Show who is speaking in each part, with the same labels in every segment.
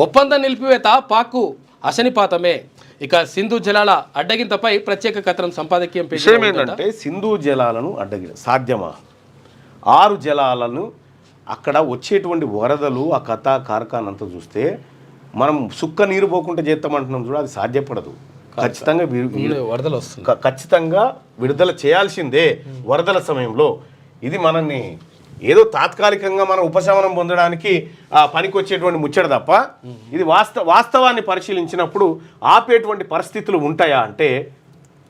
Speaker 1: ఒప్పందం నిలిపివేత పాక్కు అశనిపాతమే. ఇక సింధు జలాల అడ్డగింతపై ప్రత్యేక కథనం సంపాదకీయం.
Speaker 2: విషయం ఏంటంటే సింధు జలాలను సాధ్యమా? 6 జలాలను అక్కడ వచ్చేటువంటి వరదలు ఆ కథ కార్ఖాన్ అంతా చూస్తే మనం సుక్క నీరు పోకుండా చేస్తామంటున్నాం చూడ, అది సాధ్యపడదు. ఖచ్చితంగా
Speaker 1: వరదలు వస్తుంది,
Speaker 2: ఖచ్చితంగా విడుదల చేయాల్సిందే వరదల సమయంలో. ఇది మనల్ని ఏదో తాత్కాలికంగా మనం ఉపశమనం పొందడానికి పనికి వచ్చేటువంటి ముచ్చట తప్ప ఇది వాస్తవాన్ని పరిశీలించినప్పుడు ఆపేటువంటి పరిస్థితులు ఉంటాయా అంటే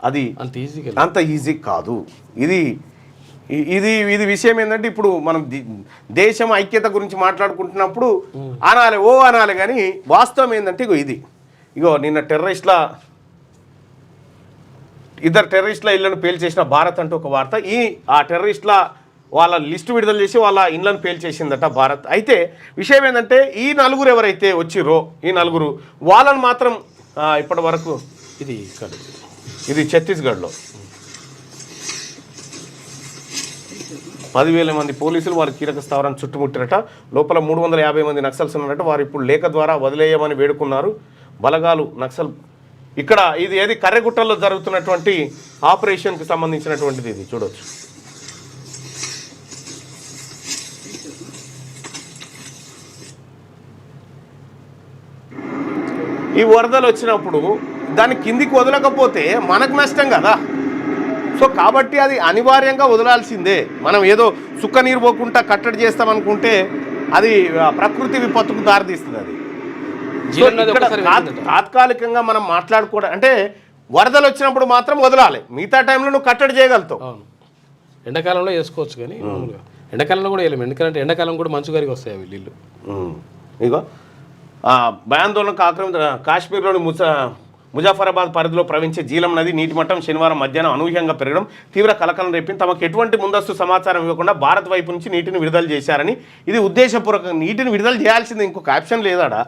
Speaker 2: అది అంత ఈజీ కాదు. ఇది ఇది ఇది విషయం ఏంటంటే ఇప్పుడు మనం దేశం ఐక్యత గురించి మాట్లాడుకుంటున్నప్పుడు అనాలి కానీ వాస్తవం ఏంటంటే ఇగో నిన్న ఇద్దరు టెర్రరిస్టుల ఇళ్లను పేల్చేసిన భారత్ అంటూ ఒక వార్త. ఆ టెర్రరిస్టుల వాళ్ళ లిస్టు విడుదల చేసి వాళ్ళ ఇళ్లను పేల్చేసిందట భారత్. అయితే విషయం ఏంటంటే ఈ 4 ఎవరైతే వచ్చిర్రో ఈ 4 వాళ్ళని మాత్రం ఇప్పటి వరకు ఇది ఛత్తీస్గఢ్లో 10,000 మంది పోలీసులు వారి కీలక స్థావరాన్ని చుట్టుముట్టారట. లోపల 350 మంది నక్సల్స్ ఉన్నారట. వారు ఇప్పుడు లేఖ ద్వారా వదిలేయమని వేడుకున్నారు బలగాలు. నక్సల్ ఇక్కడ ఏది కర్రెగుట్టల్లో జరుగుతున్నటువంటి ఆపరేషన్కి సంబంధించినటువంటిది. ఇది చూడవచ్చు. ఈ వరదలు వచ్చినప్పుడు దాన్ని కిందికి వదలకపోతే మనకు నష్టం కదా. సో కాబట్టి అది అనివార్యంగా వదలాల్సిందే. మనం ఏదో సుక్క నీరు పోకుండా కట్టడి చేస్తామనుకుంటే అది ప్రకృతి విపత్తుకు దారితీస్తుంది. అది తాత్కాలికంగా మనం మాట్లాడుకోవడం అంటే వరదలు వచ్చినప్పుడు మాత్రం వదలాలి, మిగతా టైంలో నువ్వు కట్టడి చేయగలుగుతావు.
Speaker 1: ఎండాకాలంలో వేసుకోవచ్చు కానీ ఎండాకాలంలో కూడా వేయలేము, ఎందుకంటే ఎండాకాలం కూడా మంచు గారికి వస్తాయి అవి నీళ్ళు.
Speaker 2: ఇగో భయాందోళనకు ఆక్రమిత కాశ్మీర్లోని ముజాఫరాబాద్ పరిధిలో ప్రవహించే జీలం నది నీటి మట్టం శనివారం మధ్యాహ్నం అనూహ్యంగా పెరగడం తీవ్ర కలకలం రేపింది. తమకు ఎటువంటి ముందస్తు సమాచారం ఇవ్వకుండా భారత్ వైపు నుంచి నీటిని విడుదల చేశారని, ఇది ఉద్దేశపూర్వకంగా నీటిని విడుదల చేయాల్సింది, ఇంకొక ఆప్షన్ లేదాడా?